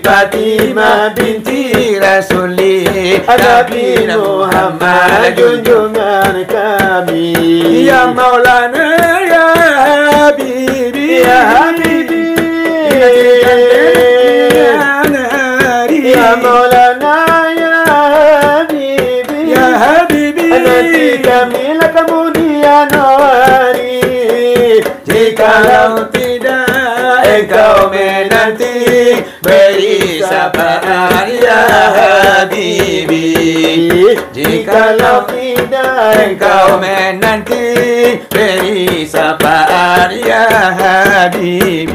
Fatimah binti Rasulih Nabi Muhammad junjungan kami. Ya Maulana ya Habibi ya Habibi ya Maulana ya Habibi ya Habibi. Nanti kami lah kemudian hari. Jikalau tidak engkau menanti, beri sapaan ya Habibi. Jikalau tidak engkau menanti, beri sapaan ya Habibi.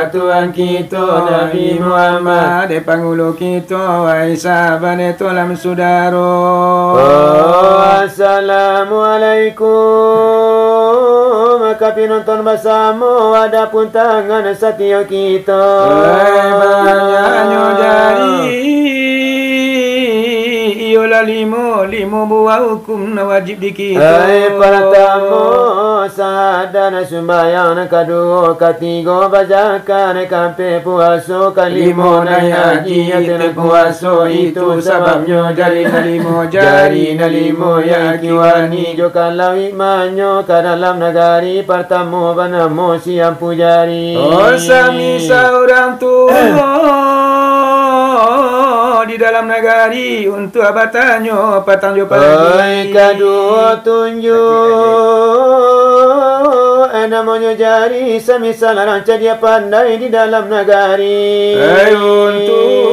Tuhan kita Nabi Muhammad de pangulu kita Aisyah bane tulam sudaro. Assalamualaikum. Maka penonton bersama adapun tangan setia kita. Banyaknya jari iolah lima buah hukum wajib di kita. Pertama sadana sembahyang, kedua ketiga bacakan kampe puasa, kelima naik haji yang puasa itu sebabnya jari nalimo yang kiwani jo kalau imannya ke dalam negari pertama bernama siang pujari. Sami seorang tua di di dalam negari untuk abatanyo patang jo Oi kedua tunjuk namanya jari semisal rancah dia pandai di dalam negari. Untuk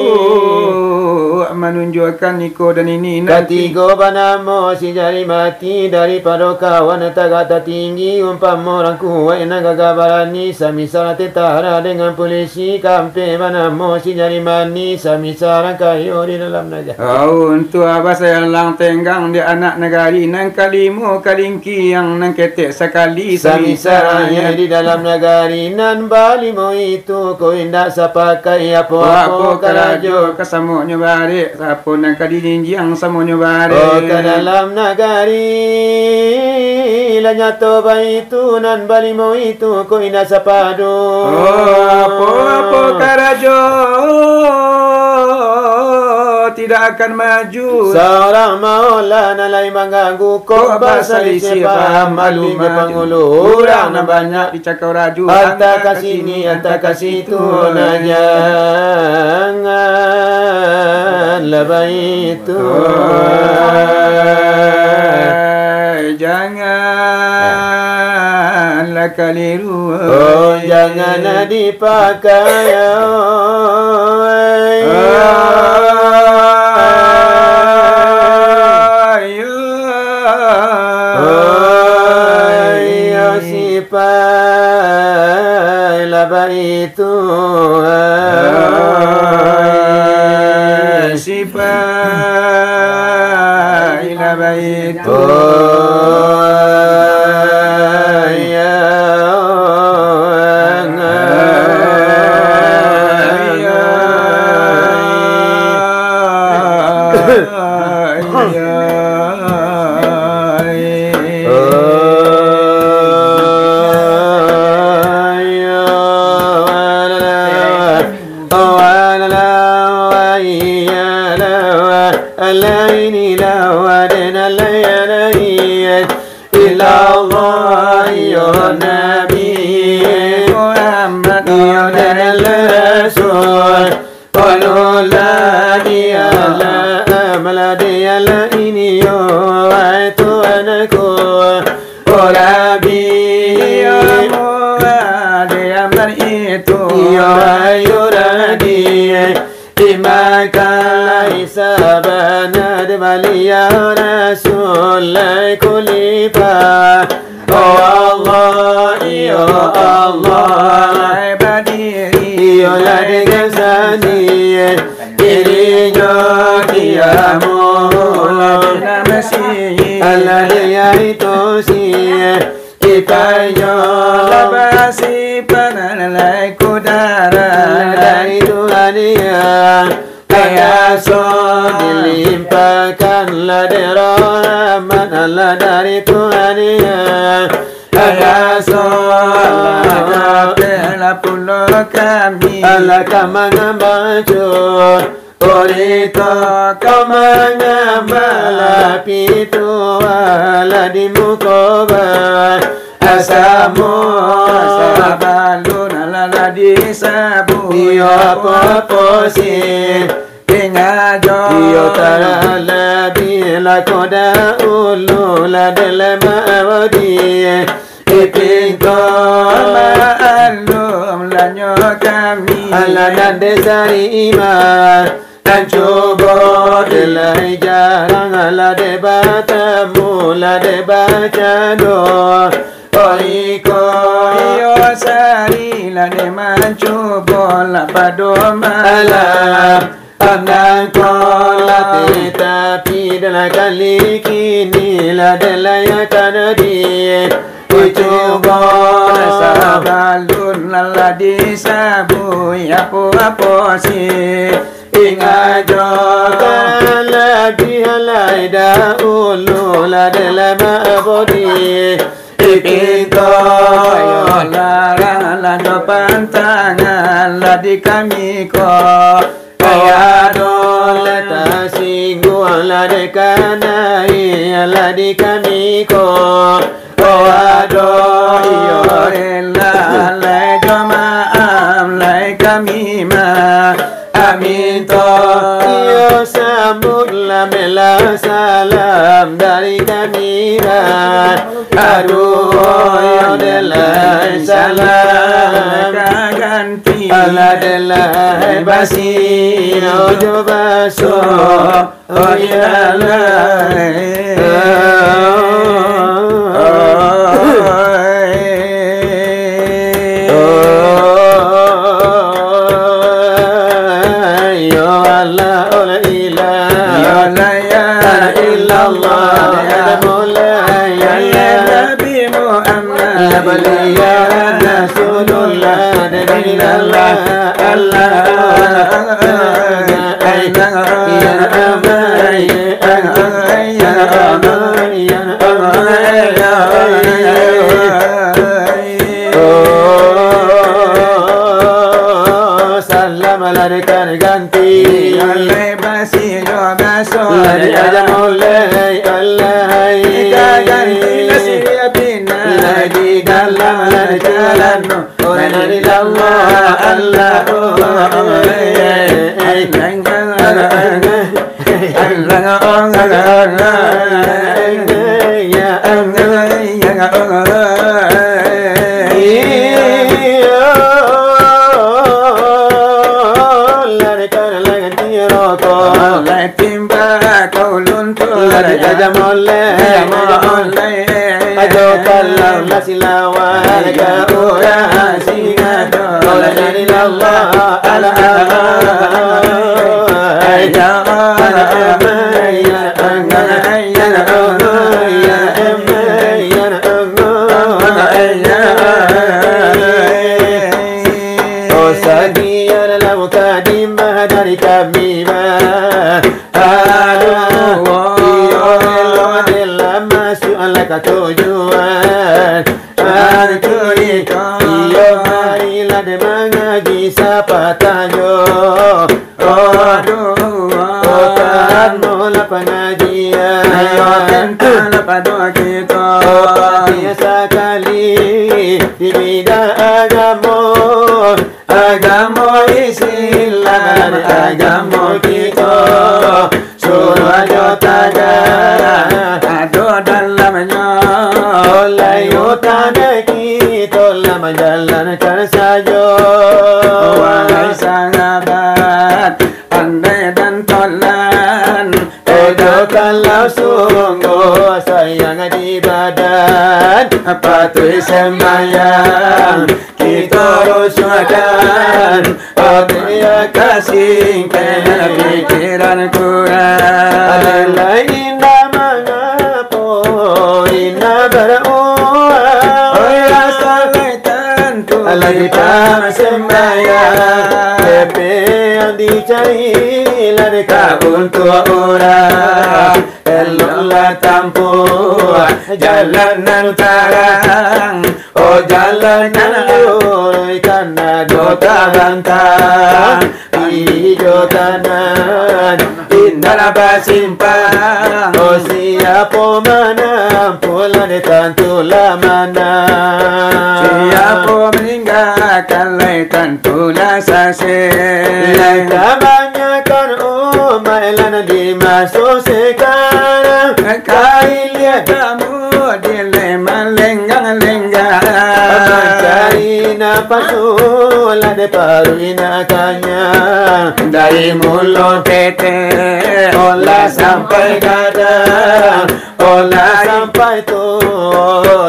menunjukkan niko dan ini nanti. Ketiga banamo si jari mati daripada kawan tagata tinggi umpama orang kuat nak gagabarani semisal tentara dengan polisi kampe banamo si jari mani semisal orang kayu di dalam negari. Untuk abah saya lang tenggang dia anak negari nang kalimo kalingki yang nang ketek sekali Samisaranya di dalam negari nan balimo itu kau indak sapakai apa-apa karajo kasamonyo bare sapon nang kadinjing samonyo bare oh ke dalam negari lanyato itu nan balimo itu kau indak sapado apa karajo tidak akan maju seorang maulana lain mengganggu kau basali siapa malu mengulu orang na banyak dicakau raju anta kasini anta kasitu na jangan lebay itu janganlah keliru oh jangan dipakai itu sipai labai itu ya Rasul kulipa oh Allah ya Allah badiri ya ladega sani irijo kiamu namasi Allah ya itu si kipayo labasi panalai kudara dari dunia kaya so dilimpahkanlah rahmatlah dari Tuhan kaya so Allah pulau kami Allah kamana baju Orito kamana malapitu ala di mukoba asamu asabalun ala di sabu iyo poposin Iyo tala bila koda ulu la dele mawadi ipinto maalum la nyokami ala nande sari iman dan coba delai jarang ala debatamu la debacado oiko iyo sari la de mancoba la padomalam Anangkola tetapi dalam kali kini la delaya kanadi ucubo sabalun lala disabu apa si ingajo kala bihalai da ulu la delama abodi ipinto la depan tangan la di kami ko kaya dole tasinggu la de kanai la di kami ko ado iyo la la jamaam la kami ma amin to iyo Jaminlah salam dari kami aduh delai salam ganti Allah delai basi ojo baso oh ya ganti Allah basi yo baso lari aja mulai Allah ganti nasihatina lagi dalam lari jalan lari Allah Allah dari kami tujuan iyo marilah de mengaji siapa tanyo Tuhan mula pengajian biasa kali di bidang agama Islam agama kita suruh aja tagan aduh dalamnya oleh utana kita menjalankan saja wahai sahabat pandai dan tolan kalau sungguh sayang di badan patuh sembahyang kita rusuhkan dia kasih kena pikiran Quran adalah indah mengapa indah beruang oh ya salai tentu lagi tak sembahyang lepe yang dicari ladeka untuk orang eloklah tampuh jalanan terang oh jalanan lurus karena dota bantang hijau kanan indah bersimpang oh siapa menampu ladeka tentulah menang siapa meninggalkan tentulah sasih kebanyakan umat lana dimasuk sekarang kain lihat kamu dilema lenggang-lenggang mencari nafas ulah de paruinakannya dari mulut tete olah sampai kadang olah sampai tu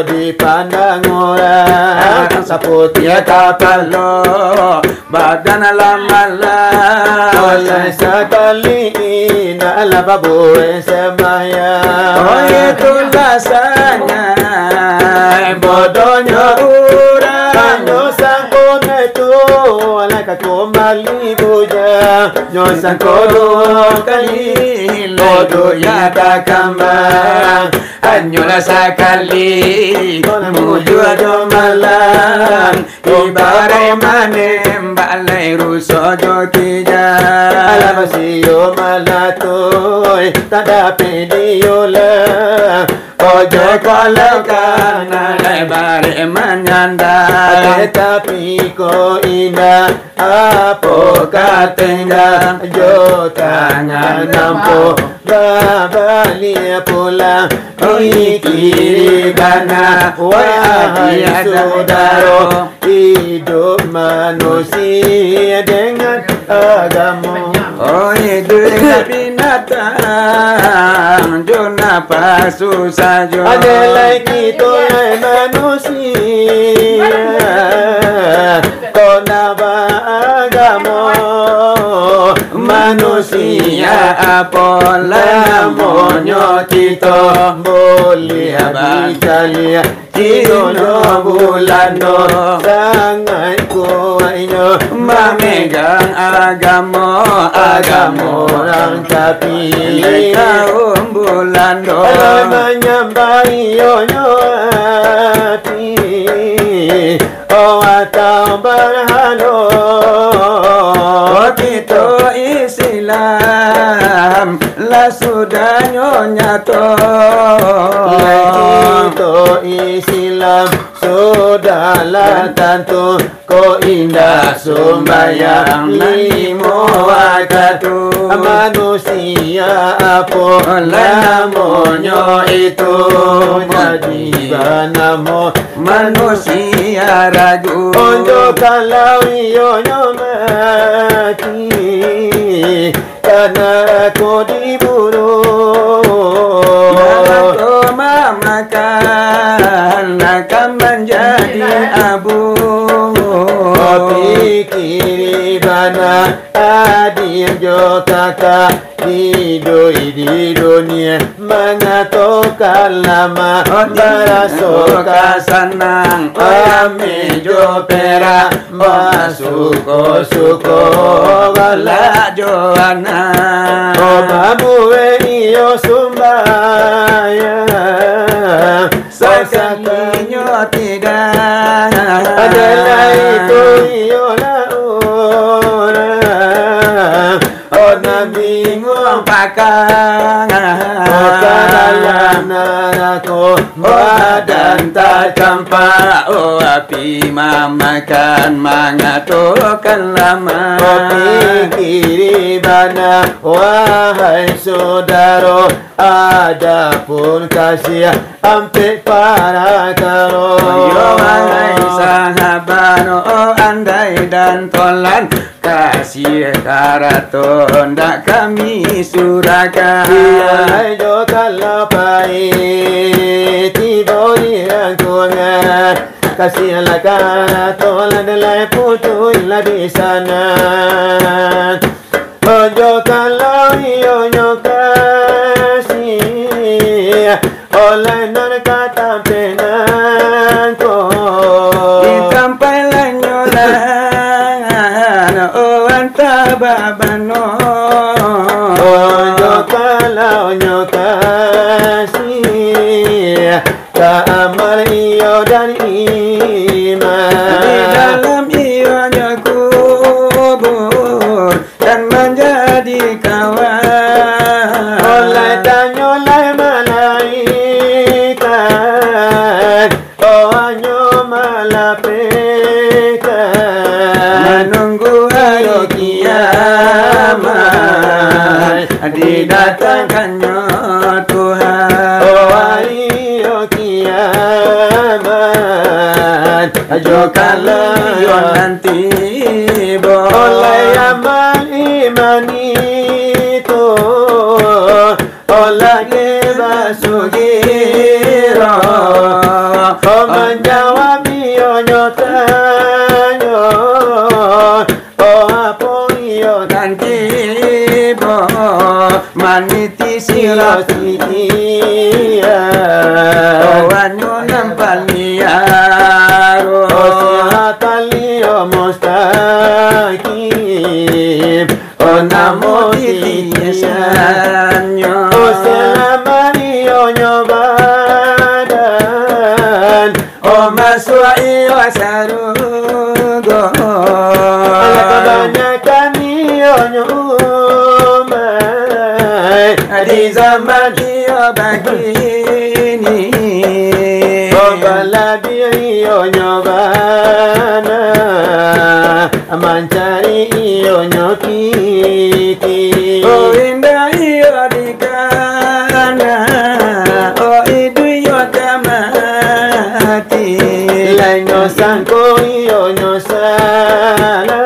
dipandang orang saputnya kapal lo badan alam-alam oleh sekali dalam babu sembahyang oh itu rasanya bodohnya orang nyosang kona itu oleh kembali puja nyosang kodoh kali lodo ya tak kambang hanyalah sekali menuju aja malam ibarat manem balai rusak jokija alam siyo malatoy tak dapat diolah ojo kalau karena lebar menyandang, tetapi ko indah apa katenda jo tangan nampu babali pulang kiri kanan wahai saudara hidup manusia dengan agama. Oh hidup binatang jo napa susah jo adalah kita manusia kau napa agama manusia apa namanya kita boleh bicara Tino bulano sangat kuatnya memegang agama orang tapi tahun bulan menyambai yonya api atau berhalo kita Islam lah sudah nyonya kita Islam sudahlah tentu ko indah sembahyang lima waktu manusia apa namanya itu jadi nama manusia ragu untuk kalau ionya mati karena aku dibunuh aku memakan akan menjadi abu pikir bana adil jo kata hidup di dunia mengatakan lama berasoka senang kami jo pera masuk suko bala jo anak babu iyo sumbaya sakinyo tidak adalah itu iyolah orang orang bingung pakang dalam neraka badan tak campak api mamakan mengatakan lama pikir bana wahai saudara adapun kasih ampe para karo wahai sahabat andai dan tolan kasih karaton dak kami surakan hai jo kalau pai tibo yang kunga kasih laka tolan lai putu ila di sana ojo kalau iyo nyokasi oleh non kata penan ko itampai lanyolan o anta babano ojo kalau nyokasi tak amal iyo dan iman di dalam iyo nyakubur dan menjadi kawan oleh dan oleh malaikat onyo malapekan menunggu hari kiamat didatangkannya Tuhan ayo kiamat ajo kalau nanti oleh amal iman itu oleh basugiro menjawab iyo tanya apa iyo nanti maniti sila sila siya wanyo nampaliaro Sihataliyo mustaqim Onamo titiyasanyo Selamaniyo nyobadan o maswai wasarugo Kebanyakan iyo nyumai di zaman iyo begini titi. Oh indah iyo dikana, oh itu iyo kamati. Lai nyosanko iyo nyosana,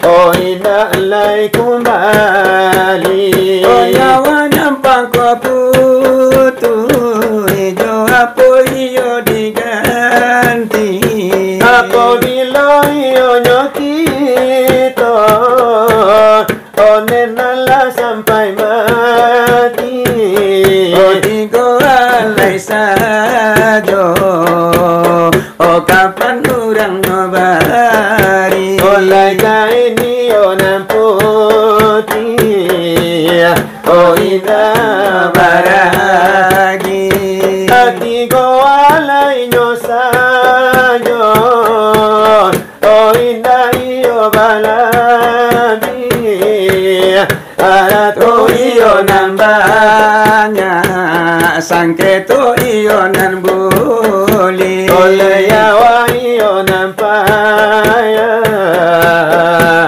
oh indah lai kumbali. Oh nyawa nyampang ko putu, ijo apo iyo diganti. Apabila iyo nyokito, onenala sampai mati. Oh tigo alai sajo, oh kapan urang nobari. Oleh kaini onan putih, oh indah baragi. Atigo alai nyosajo, oh indah iyo balabi. To iyo nambanya, sangketo iyo nan buli. Oleh yawa iyo nampaya,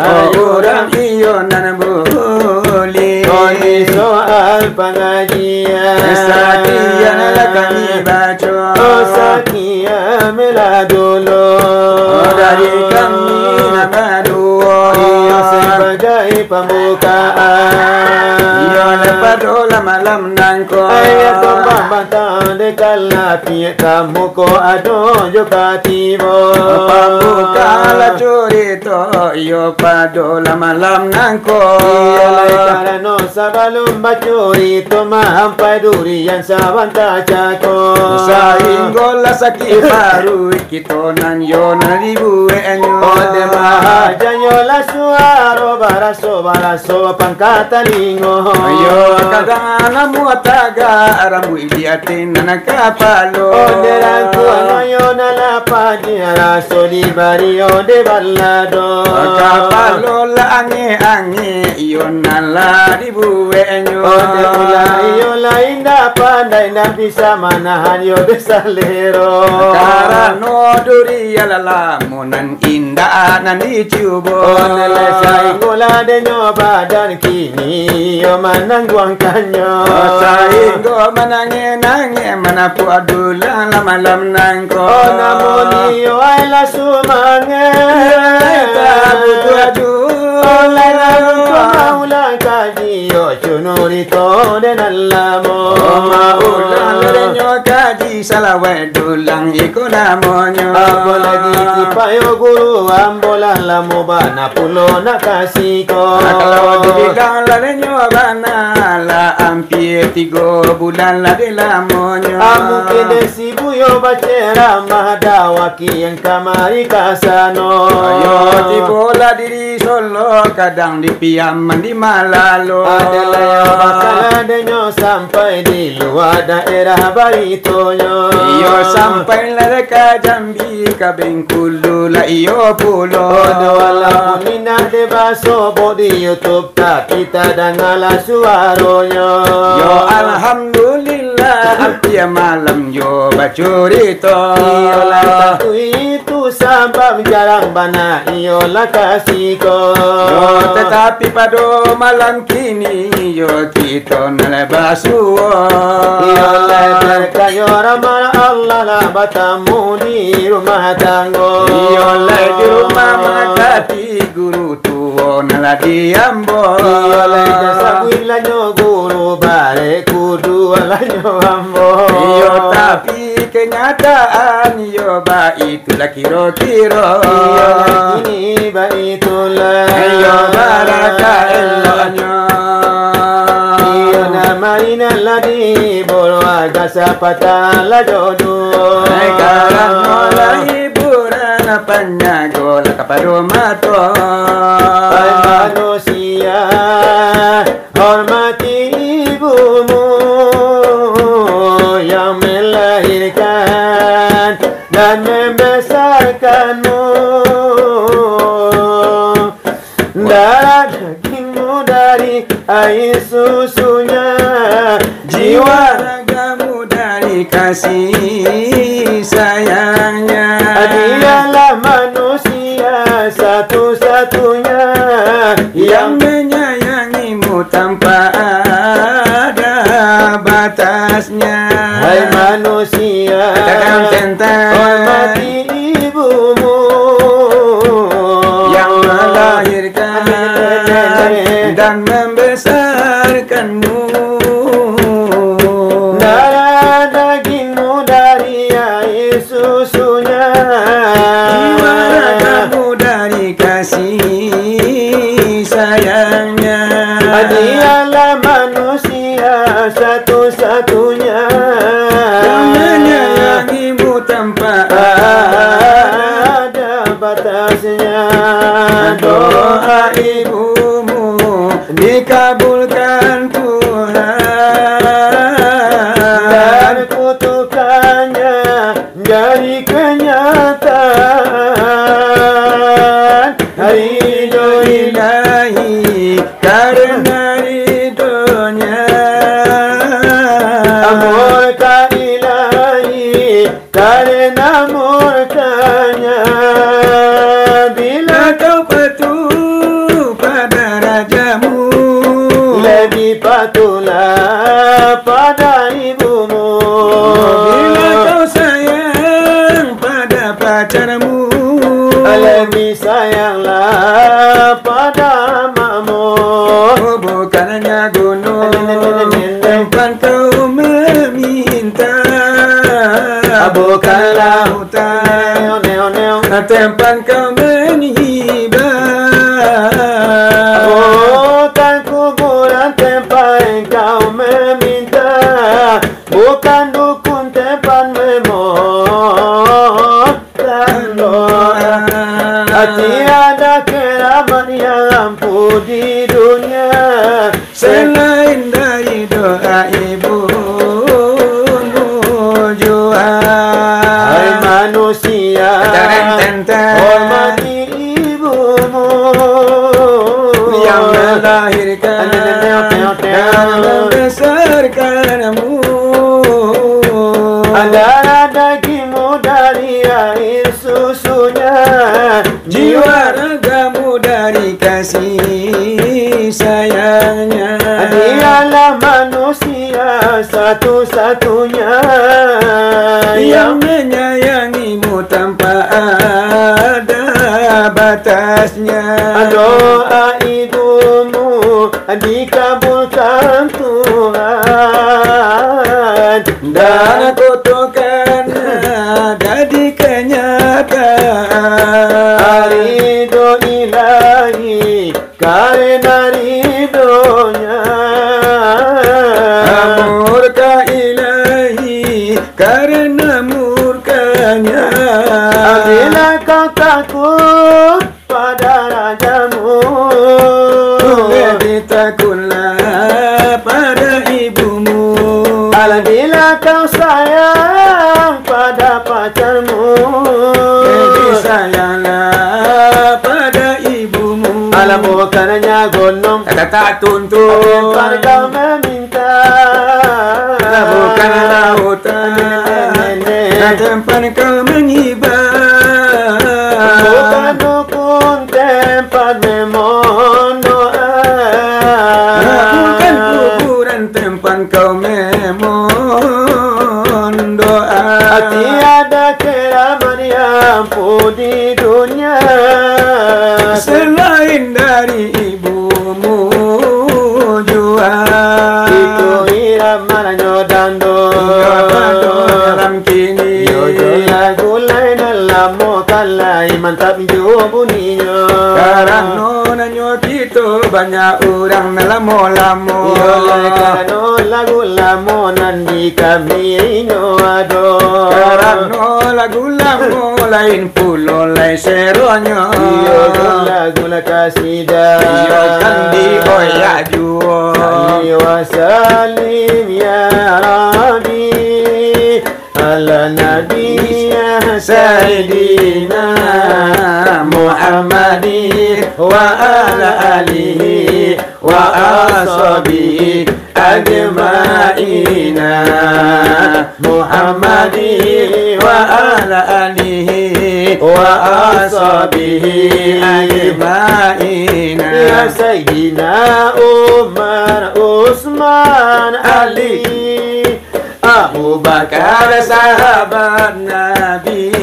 Oh urang iyo nan buli. Oli soal pengajian, Kesatian lah kami baca. oh sakia mela dulu. Oh dari kami nama dua. Iyo sebagai pembukaan. Iyo lepas dola malam nangko. Ayat pembantang dekat lapi kamu ko ado juga tibo. Pembuka la curito. Iyo padola malam nangko. Iyo lekara no sabalum bacuri toma hampai durian sabanta cako. Sainggola sakit baru kita nan yo naribu enyo. Ode mahaja nyola suaro baraso pangkata lingo. Ayo kadang muataga rambu idiatin anak kapalo. Ode ranku anoyo nalapa dia soli bari ode balado. Kapalo la ange iyo nala ribu enyo. Ode ula iyo la indah pandai ndak bisa manahan yo desalero. Karano duri alala monan indah nan dicubo. Ode lesai gula de nyoba dan kini yo manangguangkanyo. Sainggo manange mana pu adula malam nangko. Oh namun iyo ay la sumange. Butu adu. Oh la maula kaji yo chunurito de nalamo. Maulang lerenyo kaji salawe dulang iko namonyo. Apalagi tipayo guru ambola lamu bana pulo nakasiko. Kalau dibilang lerenyo bana la ampie 3 bulan la de lamonyo. Mungkin desibu yo bacera mahadawaki yang kamari kasano. Ayo tibola diri solo kadang dipiam di malalo. Adalah yang bakal adanya sampai di luar daerah Baritonyo. Iyo sampai lereka Jambi ka Bengkulu la iyo pulo. Walaupun ina de baso di YouTube tak kita dangala suaronya. Yo alhamdulillah apia malam yo bacurito. Iyo lah itu sabab jarang bana iyo lah kasiko. Yo tetapi pada malam kini yo kita nalebasuo. Iyo lah terkayo ramah Allah lah batamu di rumah tanggo. Iyo lah di rumah makati guru tuo nala diambo. Iyo lah jasa kuilanyo guru bare kudu alanyo ambo. Iyo tapi kenyataan yo ba itulah kiro-kiro. Iyo lah kini ba itulah. Iyo baraka elonyo. Iyo nama inallah di bolo aga sapata la jodoh. Sekarang mulai hiburan penyago lah kapado mato. Hai manusia, hormati ibumu yang melahirkan dan membesarkanmu. Darah dagingmu dari air susunya, jiwa Ragamu dari kasih sayangnya. dialah manusia satu-satunya sayangnya. Hai manusia, hormati ibumu yang melahirkan dan membesarkanmu. Darah dagingmu dari air susunya, Jiwa ragamu dari kasih sayangnya. Dialah manusia satu-satunya yang menyayangimu tanpa ada batasnya. doa ibumu dikabulkan Tuhan, Dan kutukannya jadi kenyataan. ridho ilahi karena ridhonya. Murka ilahi karena murkanya. Bila Kau patuh pada rajamu, lebih patuhlah pada ibumu. bila kau sayang pada pacarmu, Lebih sayanglah pada makmu. bukannya gunung tempat kau meminta, bukanlah hutan tempat kau menghibah, Bukan kuburan tempat engkau meminta, bukan dukun tempat memohon doa. Tiada keramat yang ampuh di dunia selain dari doa ibumu jua. Hai manusia, hormati ibumu yang melahirkan dan membesarkanmu. Darah dagingmu dari air susunya, Jiwa ragamu dari kasih sayangnya. Dialah manusia satu-satunya yang menyayangimu tanpa ada batasnya. Doa ibumu dikabulkan Tuhan, Dan kutukannya jadi kenyataan. ridho ilahi karena ridhonya. Murka ilahi karena murkanya. Bila kau takut pada rajamu, Lebih takutlah pada ibumu. bila kau sayang pada pacarmu, Lebih sayanglah pada ibumu. bukannya gunung tak tuntut, tempat kau meminta, bukanlah hutan tempat kau menghibah, bukan dukun tempat memohon doa, bukan kuburan tempat kau memohon doa. tiada keramat yang ampuh di dunia selain dari ibumu jua. itu iramanyo dando dalam kini lagu lain dalam kalai mantap jo bunyinya. karena nanyo kita banyak orang lamo-lamo. Karena lagu lamonan di kami ado. Karena lagu lamo lain pulo lain seronyo. Lagu la kasida. Kan di oyak juo. Wa salim ya Rabbi ala nabiyya sayyidina Muhammadin wa ala alihi wa ashabihi ajma'ina Muhammadin wa ala alihi wa ashabihi ajma'ina. Ya Sayyidina Umar Usman Ali Abu Bakar sahabat Nabi,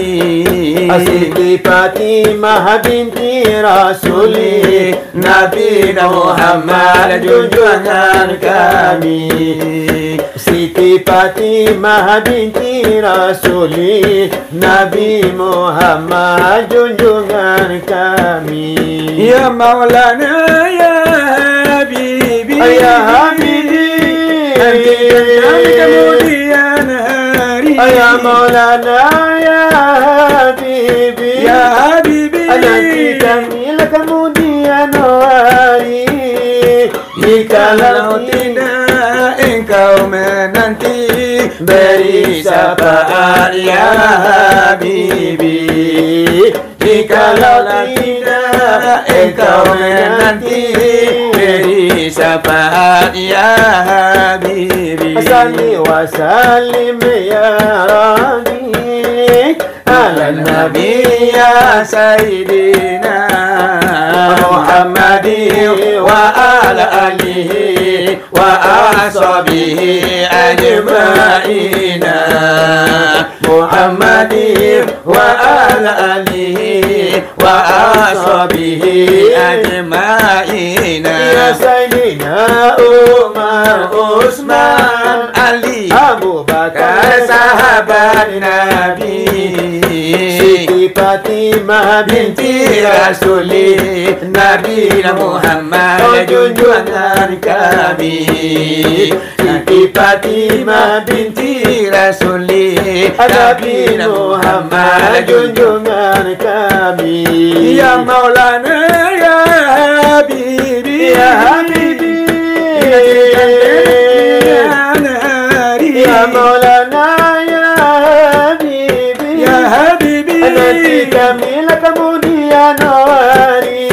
Siti Fatimah binti Rasuli, Nabi Muhammad junjungan kami. Siti Fatimah binti Rasuli, Nabi Muhammad junjungan kami. Ya Maulana ya Habibi, Ya Habibi, kemudian hari. Ya Maulana ya Habibi, Ya Habibi, nanti kami kemudian hari. Jikalau tidak engkau menanti, beri syafaat ya Habibi. Jikalau tidak engkau menanti, beri syafaat ya Habibi. Salli wa sallim ya Rabbi ala Nabi ya Sayyidina Muhammadi wa ala alihi wa ashabihi ajma'ina. Muhammadi wa ala alihi wa ashabihi ajma'ina. Ya Sayyidina Umar, Utsman, Ali, Abu Bakar sahabat Nabi, Siti Fatimah binti Rasuli, Nabi Muhammad junjungan kami. Siti Fatimah binti Rasuli, Nabi Muhammad junjungan kami. Ya Maulana ya Habibi, Ya Habibi, Ya Maulana ya Habibi, Ya Habibi, nanti kami kemudian hari.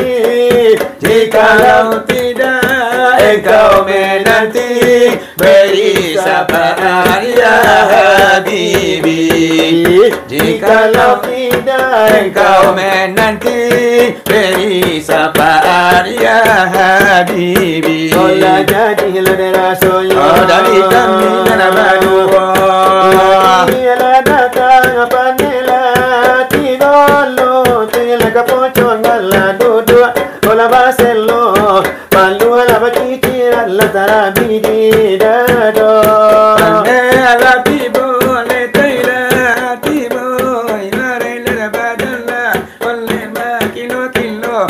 jikalau tidak engkau menanti, beri syafaat ya Habibi. Jikalau tidak engkau menanti, beri syafaat ya Habibi. Ola jadilah Rasul, Oh dari kami dan berdua, Ila datang panela tigolo, tinggal kapocon gala duduk, ola baselo, palu ala bakiti ala tarabidi dado. Panela tibo le taila tibo, ilare le badala, oleh ma kilo kilo.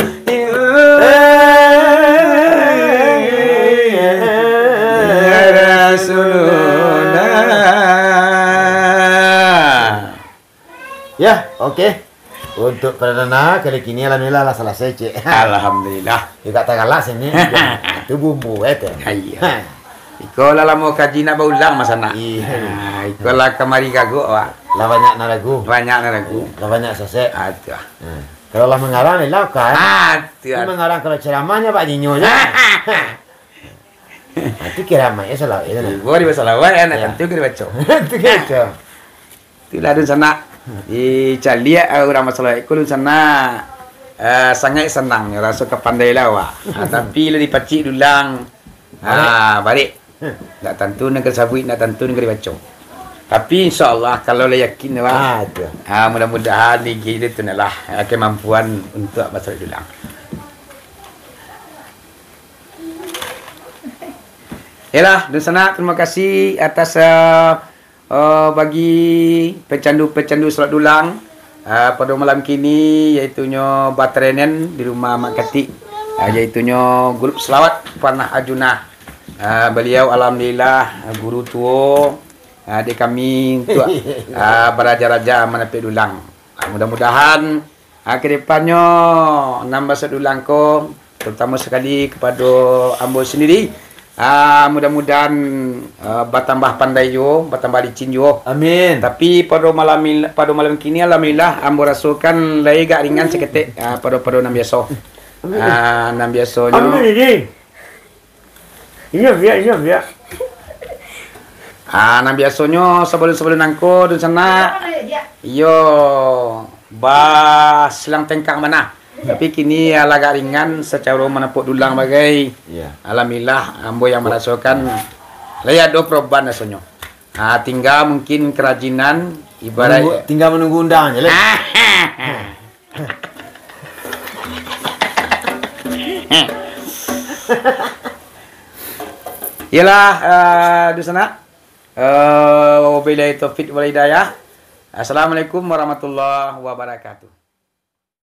Ya, okey. Untuk perdana kali ini alhamdulillah lah selesai cik. Alhamdulillah. Juga tak kalah sini. Itu bumbu itu. Iya. Ikolah lah mau kaji nak berulang masa nak. Iya. Ikolah kemari kagok wah. Lah banyak naragu. Banyak naragu. Lah banyak selesai. Ada. Kalau lah mengarang lah kan. Ini Ada. mengarang kalau ceramahnya Pak Jinyonya. Nanti kira mai salah itu nah. Gua di masalah wah anak tentu kira baca. Itu gitu. Itulah dun sana. Di calia orang masalah ikut sana sangat senang rasa kepandai lawa. Tapi le dipacik dulang. Balik. Nak tentu nak sabui nak tentu nak dibaca. Tapi insya-Allah kalau le yakin wah. Mudah-mudahan di kita tu lah kemampuan untuk masalah dulang. Yalah, dun sana terima kasih atas bagi pecandu-pecandu solat dulang pada malam kini, iaitunya Batrenen di rumah Mak Katik, iaitunya grup selawat Panah Ajunah. Beliau alhamdulillah guru tua di kami untuk beraja-raja menepik dulang. Mudah-mudahan ke depannya nambah sedulang ko, terutama sekali kepada ambo sendiri. Mudah-mudahan bertambah pandai jo, bertambah licin jo. Amin. Tapi pada malam kini alhamdulillah ambo rasakan lai gak ringan seketik pada nam biasa. Nam biasanya. Amin ini. Iya biar. Nam biasanya sebelum nangko di sana. Yo, silang tengkang mana? Tapi kini agak ringan secara menepuk dulang bagai. Ya. Alhamdulillah ambo yang merasakan layak do perubahan rasanya. Tinggal mungkin kerajinan ibarat tinggal menunggu undang je lah. Yalah, di sana. Wabillahi taufiq wal hidayah. Assalamualaikum warahmatullahi wabarakatuh.